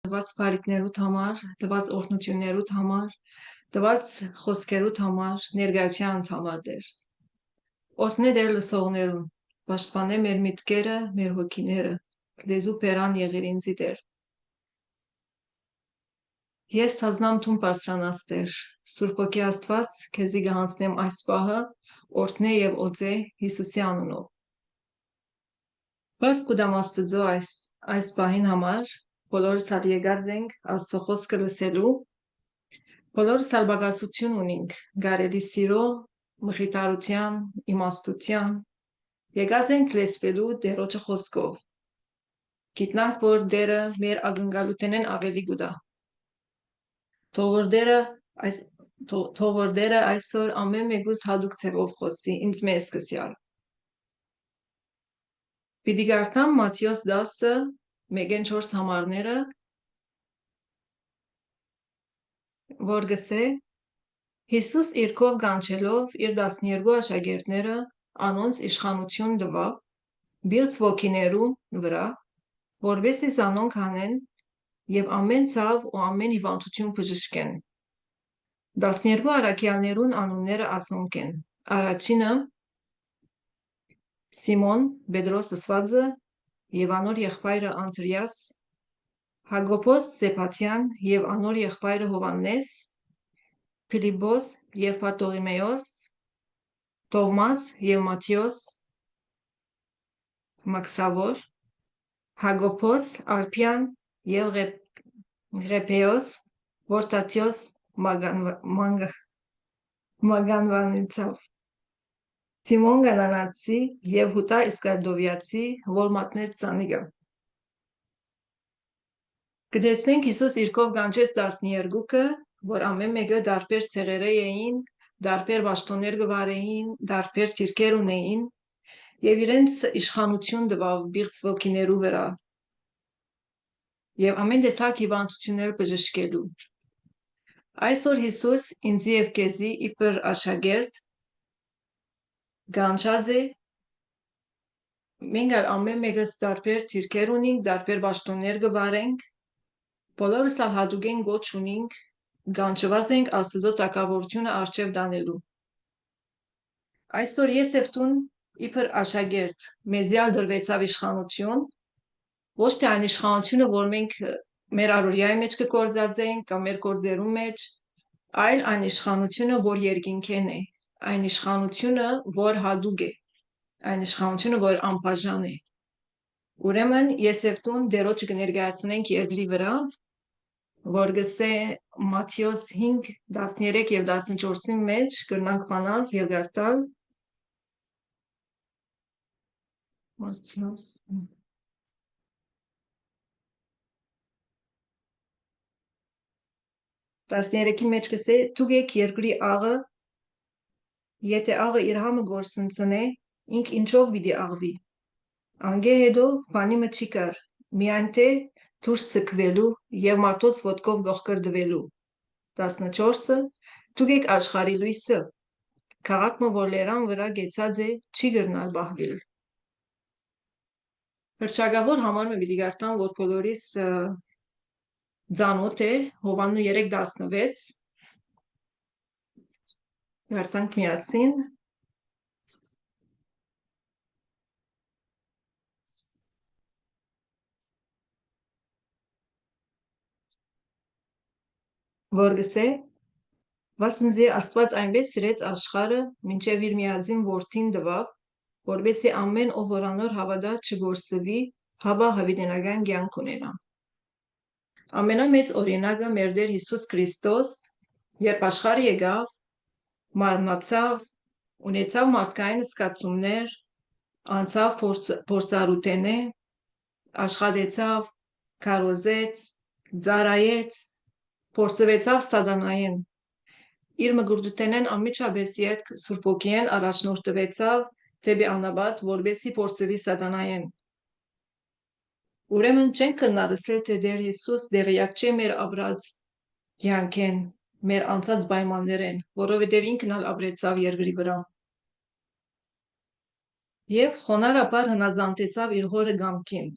տված բարիքներուդ համար, տված օրհնություններուդ համար, տված խոսքերուդ համար, ներկայությանդ համար Տեր։ Օրհնե Տեր լսողներուն, պաշտպանե մեր միտքերը, մեր հոգիները, լեզու բերան եղիր ինձի Տեր։ Ես հազնամ թուն բարձրանաս Տեր, Սուրբ Հոգի Աստված, քեզի գահանցնեմ այս պահը, օրհնե եւ օծե Հիսուսի անունով։ Բարդ կուդամ Աստծո այս պահին համար, բոլորս հատ եկած ենք Աստծո խոսքը լսելու, բոլորս հալ բագասություն ունենք գարելի սիրո, մխիթարության, իմաստության, եկած ենք լսվելու Տերոջը խոսքով։ Գիտնանք, որ Տերը մեր ակնկալությունեն ավելի գուտա։ Թող որ Տերը այսօր ամեն մեկուս հատուկ ձևով խոսի ինձ մեզ սկսյալ։ Պիտի կարդամ Մատթեոս 10:1-4 համարները, որ գսե Հիսուս իր քով կանչելով իր 12 աշակերտները անոնց իշխանություն տվավ բիծ ոգիներու վրա, որովհետեւ զանոնք հանեն եւ ամեն ցավ ու ամեն հիվանդություն բժշկեն։ 12 առաքյալներուն անունները ասոնք են. Առաջինը Սիմոն Պետրոս ասվածը եւ անոր եղբայրը Անդրեաս, Հակոբոս Զեբաթյան եւ անոր եղբայրը Հովաննես, Փիլիպոս եւ Բարտոլոմեոս, Թովմաս եւ Մատթեոս, Մաքսավոր, Հակոբոս Ալփյան եւ Ղեպեոս, Որտաթիոս Մագանվանիցավ, Սիմոն Գանանացի եւ Հուդա Իսկարդովյացի, որ մատնեց Սանիգը։ Կտեսնենք Հիսուս իր կով կանչեց 12-ը, որ ամեն մեկը դարբեր ցեղերը էին, դարբեր պաշտոններ գվարեին, դարբեր ճիրքեր ունեին եւ իրենց իշխանություն տվավ բիղծ ոգիներու վրա եւ ամեն տեսակ հիվանդություններ բժշկելու։ Այսօր Հիսուս ինձի եւ քեզի իբր աշակերտ կանչած է, մենք ամեն մեկս դարբեր ճիրքեր ունենք, դարբեր պաշտոններ գվարենք, բոլորս ալ հատուկ գոչ ունենք, կանչված ենք Աստծո տակավորությունը արժև դանելու։ Այսօր ես եւ տուն իբր աշակերտ մեզյալ դրվեցավ իշխանություն, ոչ թե այն իշխանությունը, որ մենք մեր առօրյայի մեջ կգործածենք կամ մեր գործերու մեջ, այլ այն իշխանությունը, որ երկինքեն է, այն իշխանությունը, որ հատուկ է, այն իշխանությունը, որ անբաժան է։ Ուրեմն ես եւ տուն Տերոջը կներկայացնենք երկրի վրա, որ գսե Մատթեոս 5:13 եւ 14-ի մեջ կրնանք բանալ եւ գարտալ Մատթեոս 13-ի մեջ գսե դուք եք երկրի աղը, եթե աղը իր համը գործընծնե, ինք ինչով պիտի աղվի։ Անգե հետո բանի մը չի կար, միայն թե դուրս ցկվելու եւ մարդոց ոտքով գողկրդվելու։ 14-ը դուք եք աշխարհի լույսը, քաղաքը որ լերան վրա գեցած է, չի գրնալ բահվել։ Հրճագավոր համարը պիտի գարտամ, որ բոլորիս ծանոթ է Հովաննու 3:16 Գարտանք միասին որ գսե վասնզի Աստված այնպես սիրեց աշխարհը, մինչև իր միածին որդին տվավ, որովհետեւ ամեն ով որանոր հավատա չգործվի, հավա հավիտենական կյանք ունենա։ Ամենամեծ օրինակը մեր Տեր Հիսուս Քրիստոս, երբ աշխարհ եկավ, մարմնացավ, ունեցավ մարդկային զգացումներ, անցավ փորձառութենե, աշխատեցավ, քարոզեց, ծառայեց, փորձվեցավ սատանային։ Իր մգրդութենեն անմիջապես յետք Սուրբ Ոգիեն առաջնորդվեցավ դեպի անաբատ, որովհետեւ փորձվի սատանային։ Ուրեմն չենք կրնալսել, թե Տեր Հիսուս դեղյակ չէ մեր ապրած կյանքեն, մեր անցած պայմաններեն, որովհետեւ ինքն ալ ապրեցավ երկրի վրա։ Եվ խոնարհաբար հնազանդեցավ իր հորը կամքին։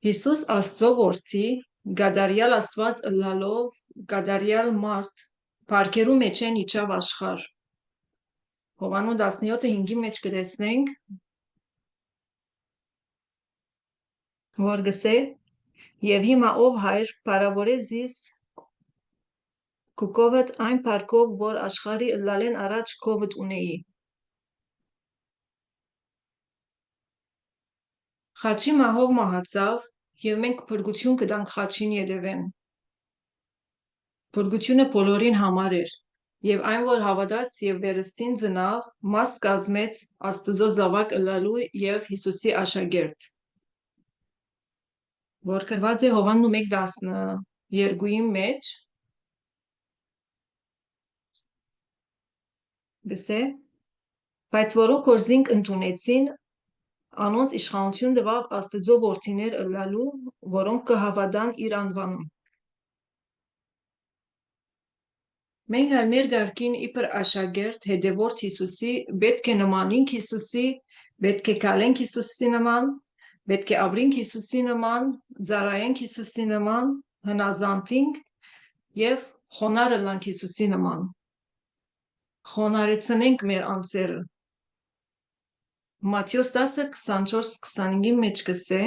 Հիսուս Աստծո որդի, գադարյալ Աստված ըլլալով, գադարյալ մարդ, պարգերու մեջ են իջավ աշխար։ Հովանու 17:5-ի մեջ կտեսնենք, որ գսե, եւ հիմա ով հայր բարավորե զիս կուկովդ այն պարկով, որ աշխարի ըլլալեն առաջ կովդ ունեի։ Խաչի մահով մահացավ, եւ մենք փրկություն կտանք խաչին ետևեն։ Փրկությունը բոլորին համար էր, եւ այն, որ հավատաց եւ վերստին ծնավ, մաս կազմեց Աստծո զավակ ըլլալու եւ Հիսուսի աշակերտ։ Որ գրված է Հովաննու 1:12-ի մեջ, գսե, բայց որոնք որ զինք ընդունեցին, անոնց իշխանություն տվավ Աստծո որդիներ ըլլալու, որոնք կհավատան իր անվանուն։ Մենք այլ մեր գարկին իբր աշակերտ հետևորդ Հիսուսի պետք է նմանինք Հիսուսի, պետք է գալենք Հիսուսի նման, պետք է ապրենք Հիսուսի նման, ծառայենք Հիսուսի նման, հնազանդենք եւ խոնարհ լինենք Հիսուսի նման։ Խոնարհեցնենք մեր անձերը։ Մատթեոս 10:24-25-ի մեջ կսե.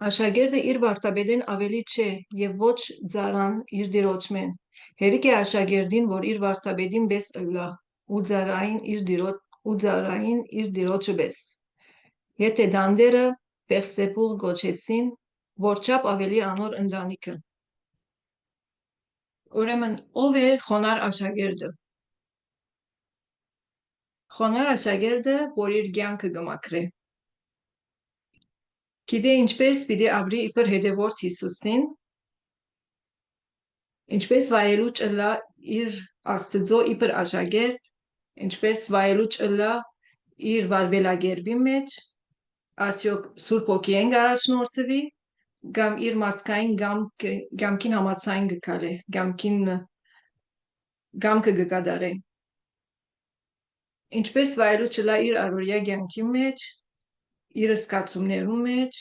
Աշակերտը իր վարդապետին ավելի չէ եւ ոչ ծառան իր տիրոջմեն։ Հերիք է աշակերտին, որ իր վարդապետին պես ըլլա, ու ծառային իր տիրոջը պես։ Եթե դանդերը Բեղսեբուղ գոչեցին, որչափ ավելի անոր ընտանիքը։ Ուրեմն ով է խոնարհ աշակերտը։ Խոնարհ աշակերտը, որ իր կյանքը կմաքրե։ Գիտե ինչպես պիտի ապրի իբր հետևորդ Հիսուսին, ինչպես վայելուչ ըլլա իր Աստծո իբր աշակերտ, ինչպես վայելուչ ըլլա իր վարվելագերբի մեջ, արդյոք Սուրբ Օքիեն առաջնորդվի, կամ իր մարդկային կամքին համաձայն գկալե, կամքը կկատարե։ Ինչպես վայելուչ ըլլա իր առօրյա կյանքի մեջ, իր զգացումներու մեջ,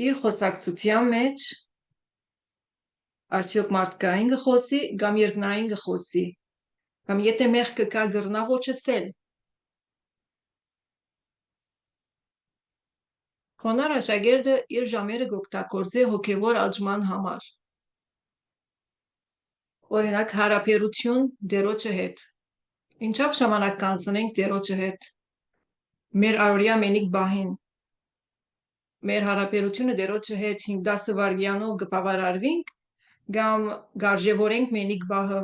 իր խոսակցության մեջ, արդյոք մարդկային գխոսի կամ երկնային գխոսի, կամ եթե մեղքը կա գրնա ոչսել։ Խոնարհ աշակերտը իր ժամերը կօգտագործի հոգևոր աճման համար։ Օրինակ հարաբերություն Տերոջը հետ։ Ինչապ ժամանակ կանցնենք Տերոջը հետ։ Մեր առօրյա մենիկ բահին մեր հարաբերությունը Տերոջը հետ 5-10 վայրկյանով կբավարարվենք, կամ գարժևորենք մենիկ բահը,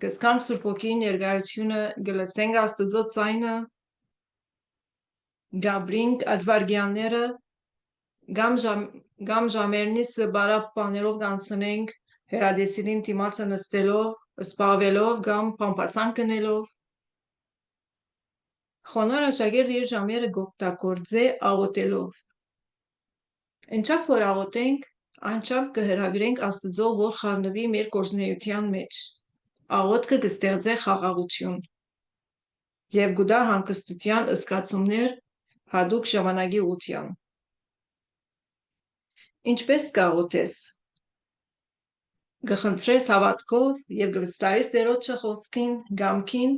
կզգանք Սուրբ Օքիի ներկայությունը, կլսենք Աստծո ձայնը, կապրենք այդ վայրկյանները, կամ ժամերնից բարակ բաներով կանցնենք հեռադեսիլին դիմացը նստելով, սպավելով կամ փամփասան կնելով։ Խոնարհ աշակերտը իր ժամերը կօգտագործի աղոթելով։ Ինչապ որ աղոթենք, այնչափ կհրավիրենք Աստծո, որ խառնվի մեր գործունեության մեջ։ Աղոթքը կստեղծի խաղաղություն եւ կտա հանգստության զգացումներ հատուկ ժամանակի ուղղության։ Ինչպես կաղոթես։ Կխնդրես հավատքով եւ կվստահես Տերոջը խոսքին, կամքին,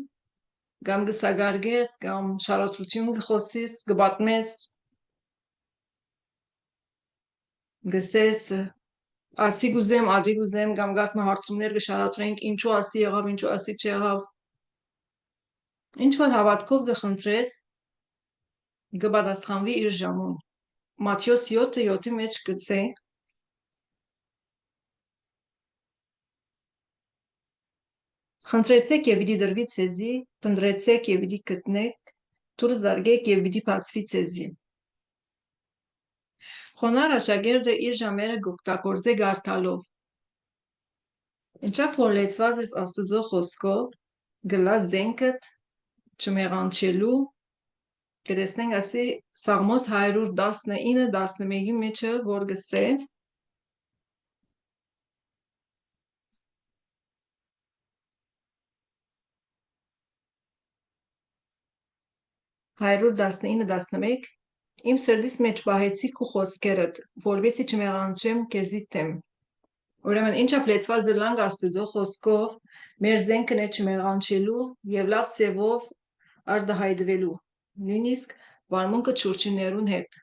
կամ կսագարգես, կամ շարացություն կխոսես, կպատմես, գսես ասի գուզեմ, ադի գուզեմ, կամ գաղտնահարցումներ կշարադրենք, ինչու ասի եղավ, ինչու ասի չեղավ։ Ինչ որ հավատքով կխնդրես, կպատասխանվի իր ժամուն։ Մատթեոս 7:7-ի մեջ գծե. Խնդրեցեք եւ պիտի դրվի ցեզի, փնտրեցեք եւ պիտի գտնեք, դուր զարգեք եւ պիտի բացվի ցեզի։ Խոնարհ աշակերտը իր ժամերը կօգտագործի գարթալով։ Ինչապ որ լեցված ես Աստծո խոսքով, գլաս զենքդ չմեղանչելու, կտեսնենք ասի Սաղմոս 119:11-ի մեջը, որ գսե. 119-11 Իմ սրտիս մեջ պահեցի քու խոսքերդ, որովհետեւ չմեղանչեմ քեզի դեմ։ Ուրեմն ինչա պլեցված զլանք Աստծո խոսքով, մեր զենքն է չմեղանչելու եւ լավ ձևով արդահայտվելու, նույնիսկ վարմունքը չուրչիներուն հետ։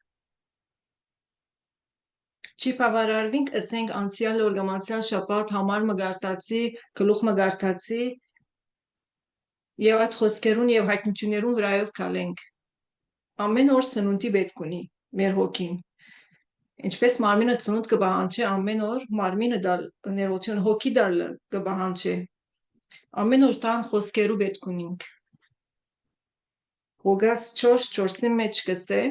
Չի բավարարվինք ըսենք անցյալ օր կամ անցյալ շաբաթ համար մգարտացի, գլուխ մգարտացի եւ այդ խոսքերուն եւ հայտնություններուն վրայով կալենք։ Ամեն օր սնունդի պետք ունի մեր հոգին։ Ինչպես մարմինը ծնունդ կբահանջի ամեն օր, մարմինը դալ ներողություն հոգի դալ կբահանջի։ Ամեն օր տան խոսքերու պետք ունինք։ Հոգաս 4:4-ի մեջ կսե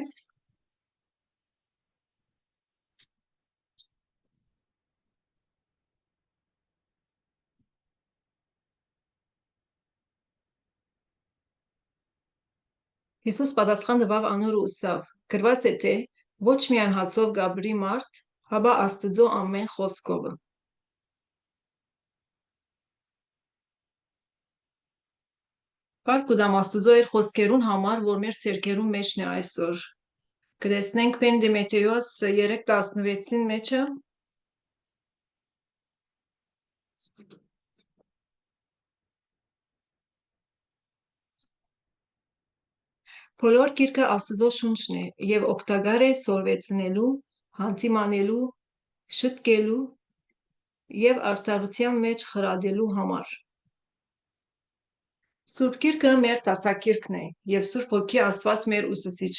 Հիսուս պատասխան տվավ անոր ու ըսավ. գրված է թե ոչ միայն հացով գաբրի մարդ, հաբա Աստծո ամեն խոսքովը։ Փառք ու դամ Աստծո իր խոսքերուն համար, որ մեր ցերկերուն մեջն է այսօր։ Կտեսնենք Պեն Դիմեթեոս 3:16-ին մեջը։ Բոլոր գիրքը Աստծո շունչն է եւ օգտակար է սորվեցնելու, հանդիմանելու, շտկելու եւ արդարության մեջ խրադելու համար։ Սուրբ գիրքը մեր դասակիրքն է եւ Սուրբ Հոգի Աստված մեր ուսուցիչ։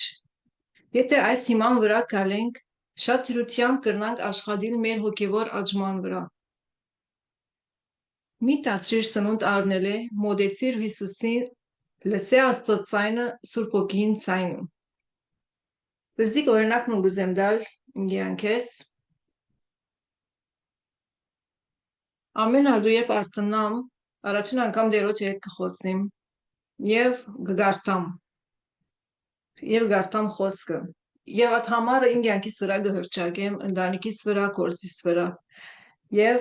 Եթե այս հիման վրա գալենք, շատ դրությամբ կրնանք աշխատել մեր հոգևոր աճման վրա։ Մի դարձիր սնունդ առնել է, մոդեցիր Հիսուսին, լսե Աստծո ձայնը Սուրբ Հոգին ձայնում։ Դզդիկ օրինակ մն գուզեմ դալ ինգյանքես։ Ամեն ալու երբ արտնամ, առաջին անգամ դերոջ հետ կխոսնիմ եւ գգարտամ խոսքը եւ այդ համարը իմ կյանքիս վրա կհրճագեմ, ընտանիքիս վրա, գործիս վրա եւ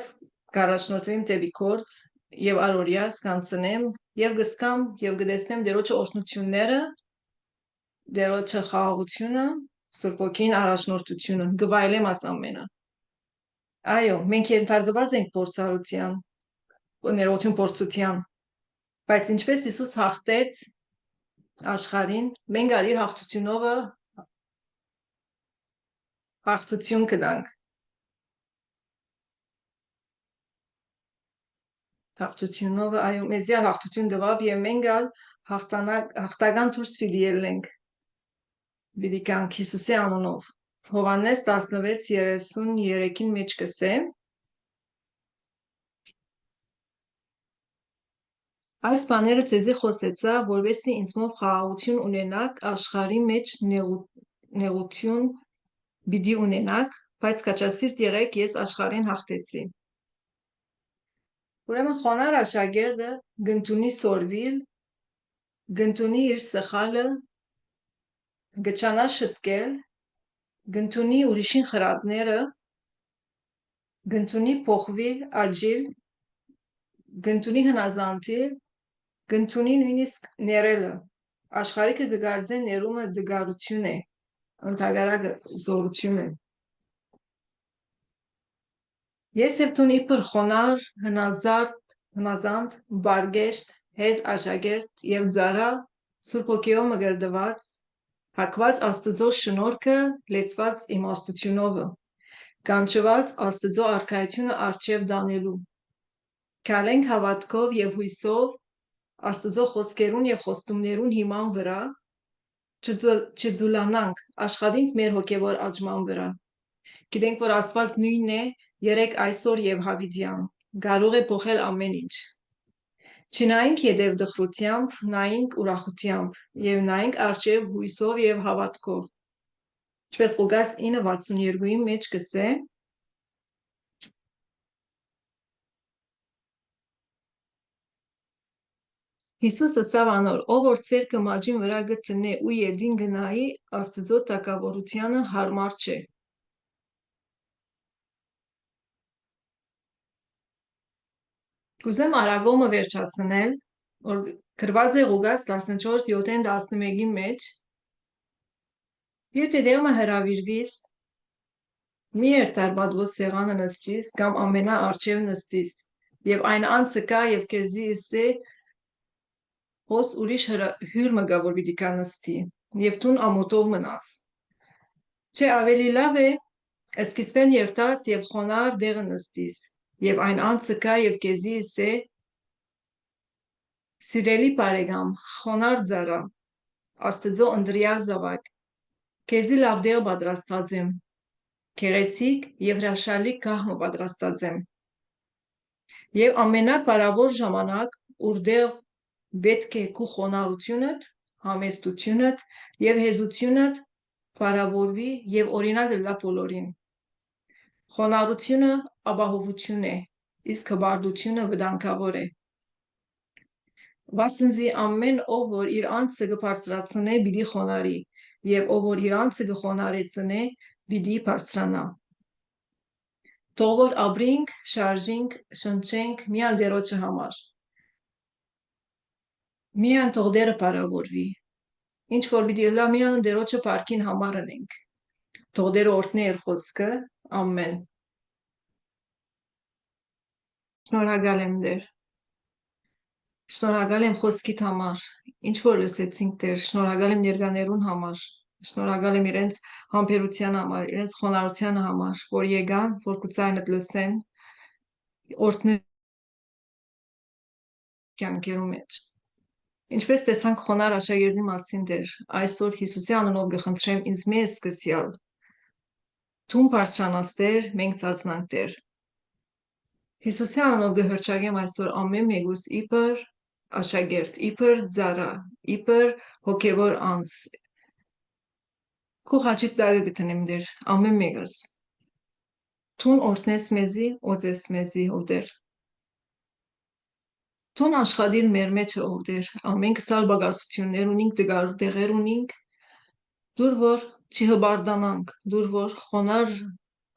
կառաջնորդվեմ դեպի գործ եւ առօրյաս կանցնեմ եւ գսկամ եւ գտեսնեմ դերոջը օրհնությունները, դերոջը խաղաղությունը, Սուրբ Ոգին առաջնորդությունը, գվայելեմ աս ամենը։ Այո, մենք ենթարկված ենք փորձառության, ներողություն փորձության, բայց ինչպես Հիսուս հաղթեց աշխարհին, մենք ալի հաղթությունով հաղթություն կտանք։ Հաղթությունով, այո, մեզի հաղթություն տվավ եւ մենք ալ հաղթական դուրս պիտի ելնենք։ Պիտի կանք Հիսուսի անունով։ Հովհաննես 16:33-ին մեջ կսե. Այս բաները ձեզի խոսեցա, որովհետեւ ինձմով խաղաղություն ունենաք աշխարհի մեջ նեղություն պիտի ունենաք, բայց կաչասիրտ եղեք, ես աշխարհին հաղթեցի։ Ուրեմն խոնար աշակերտը գտնունի սորվիլ, գտնունի իր սխալը, գճանա շտկել, գտնունի ուրիշին խրատները, գտնունի փոխվիլ, աջիլ, գտնունի հնազանդիլ, գտնունի նույնիսկ ներելը, աշխարհիկը կգարձե ներումը դգարություն է, ընդհանրակ զորություն է։ Ես եւ տուն իբր խոնար, հնազանդ, բարգեշտ, հեզ աշակերտ եւ ձարա Սուրբ Հոգիով մգրդված, հակված Աստծո շնորհքը, լեցված իմաստությունով, կանչված Աստծո արքայությունը արչեւ դանելու։ Կալենք հավատքով եւ հույսով Աստծո խոսքերուն եւ խոստումներուն հիման վրա, չձուլանանք, աշխատենք մեր հոգևոր աճման վրա։ Գիտենք, որ Աստված նույնն է երեք այսօր եւ հավիտյան, կարող է փոխել ամեն ինչ։ Չնայինք յետև դխրությամբ, նայինք ուրախությամբ եւ նայինք արչեւ հույսով եւ հավատքով։ Ինչպես Ղուկաս 9:62-ի մեջ կսե. Հիսուս ըսավ անոր, ով որ ցերկը մաջին վրա գտնե ու յետին գնայի, Աստծո տակավորությանը հարմար չէ։ Կուզեմ արագոմը վերջացնել, որ գրված է Ղուկաս 14:7-11-ի մեջ, եթե դեղը հրավիրվիս, մի երթար պատվոս սեղանը նստիս, կամ ամենա արջև նստիս, և այն անցը կա և կեզի իսե, հոս ուրիշ հյուր մգա, որ պիտի կա նստի, և տուն ամոտով մնաս։ Չէ ավելի լավ է, սկիզբեն երթաս և խոնար դեղը նստիս, և այն անցը կա և կեզի իսե, սիրելի բարեկամ, խոնար ձարա, Աստծո ընտրյալ զավակ, քեզի լավ դեղ պատրաստած եմ, գեղեցիկ և հրաշալի գահ պատրաստած եմ։ Եվ ամենապարավոր ժամանակ, ուր պետք է քու խոնարհությունդ, համեստությունդ և հեզությունդ բարավորվի և օրինակ լա բոլորին։ Խոնարհությունը ապահովություն է, իսկ հպարտությունը վտանգավոր է։ Վասնզի ամեն ով որ իր անձը կբարձրացնե, պիտի խոնարհի, և ով որ իր անձը կխոնարհեցնե, պիտի բարձրանա։ Թող որ ապրենք, շարժենք, շնչենք միայն Տերոջը համար։ Միայն թող Տերը բարավորվի։ Ինչ որ պիտի լա միայն Տերոջը բարքին համար ընենք։ Թող Տերը օրհնի իր խոսքը։ Ամեն։ Շնորհակալ եմ Տեր։ Շնորհակալ եմ խոսքիդ համար, ինչ որ լսեցինք Տեր, շնորհակալ եմ ներկաներուն համար, շնորհակալ եմ իրենց համբերության համար, իրենց խոնարհության համար, որ եկան, որ գուցայինդ լսեն, օրհնի կյանքերու մեջ։ Ինչպես տեսանք խոնար աշակերտի մասին Տեր, այսօր Հիսուսի անունով կխնդրեմ ինձ մեզ սկսյալ։ Թուն բարձրանաս Տեր, մենք ծածնանք Տեր։ Հիսուսի անունով կհրճագեմ այսօր ամեն մեկուս իբր աշակերտ, իբր ծառա, իբր հոգևոր անձ։ Քո խաչի տակը գտնեմ Տեր, ամեն մեկս։ Թուն օրհնես մեզի, օծես մեզի, ով Տեր։ Թուն աշխատիր մեր մեջ, ով Տեր, ամենք սալ բագասություններ ունենք, դգար տեղեր ունենք, դուր որ չհբարդանանք, դուր որ խոնար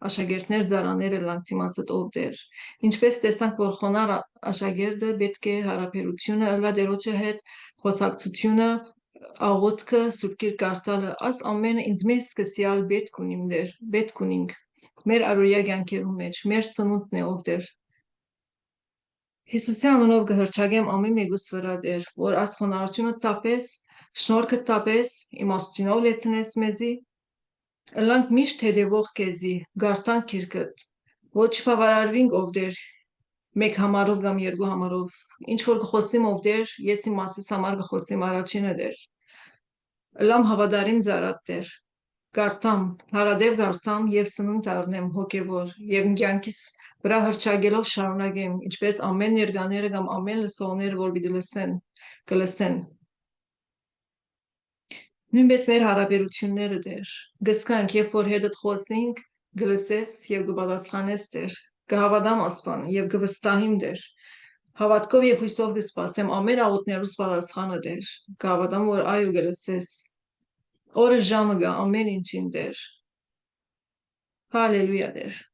աշակերտներ ծառաները լանք դիմացդ ով Տեր։ Ինչպես տեսանք, որ խոնար աշակերտը պետք է հարաբերությունը ըլլա Տերոջը հետ, խոսակցությունը, աղոթքը, Սուրբ Գիրք կարդալը, աս ամենը ինձ մեզ սկսյալ պետք ունիմ Տեր, պետք ունենք մեր առօրյա կյանքերու մեջ, մեր սնունդն է ով Տեր։ Հիսուսի անունով կհրճագեմ ամեն մեկուս վրա Տեր, որ աս խոնարհությունը տապես, շնորհքը տապես, իմաստությունով լեցնես մեզի, ըլլանք միշտ հետևող քեզի, գարտանք Գիրքդ, ոչ բավարարվինք ով Տեր, մեկ համարով կամ երկու համարով, ինչ որ կխոսիմ ով Տեր, ես իմ մասիս համար կխոսիմ առաջինը Տեր, ըլլամ հավատարիմ ծառատ Տեր, գարտամ, հարադև գարտամ և սնունդ առնեմ հոգևոր և կյանքիս վրա հրճագելով շարունակեմ, ինչպես ամեն ներկաները կամ ամեն լսողները, որ պիտի լսեն, կլսեն։ Նույնպես մեր հարաբերությունները Տեր, գսկանք, երբ որ հետդ խոսենք, կլսես և կպատասխանես Տեր, կհավատամ Աստծուն և կվստահիմ Տեր։ Հավատքով և հույսով կսպասեմ ամեն աղոթներուս պատասխանը Տեր, կհավատամ, որ այո կլսես։ Օրը ժամը գա ամեն ինչին Տեր։ Հալելույա Տեր։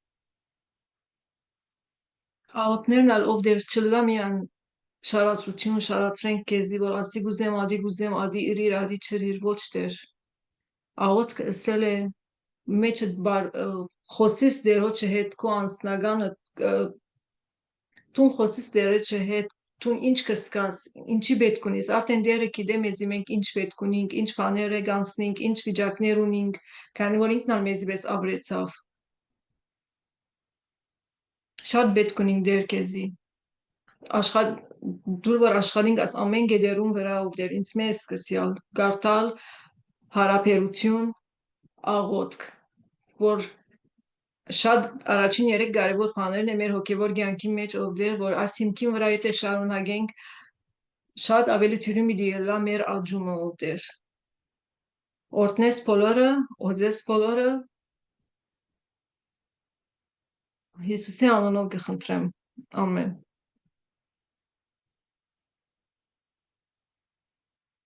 Աղոթներն ալ ով Տեր չլա միան շարացություն շարացրենք քեզի, որ ասի գուզեմ, ադի իրիր, ադի չրիր, ոչ Տեր։ Աղոթքը ասել է մեջը խոսիս Տերոջը հետ քո անձնականը, տուն խոսիս Տերոջը հետ, տուն ինչ կսկաս, ինչի պետք ունիս, արդեն Տերը գիտե մեզի մենք ինչ պետք ունենք, ինչ բաներ եք անցնենք, ինչ վիճակներ ունենք, քանի որ ինքն ալ մեզի պես ապրեցավ։ Շատ պետք ունենք Տեր քեզի։ Դուր որ աշխատենք աս ամեն գեդերուն վրա ով Տեր ինձ մեզ սկսյալ գարտալ հարաբերություն, աղոթք, որ շատ առաջին երեք կարևոր բաներն է մեր հոգևոր կյանքի մեջ ով Տեր, որ այս հիմքին վրա եթե շարունակենք, շատ ավելի թյուրին պիտի ելլա մեր աճումը ով Տեր։ Օրհնես բոլորը, օծես բոլորը, Հիսուսի անունով կխնդրեմ։ Ամեն։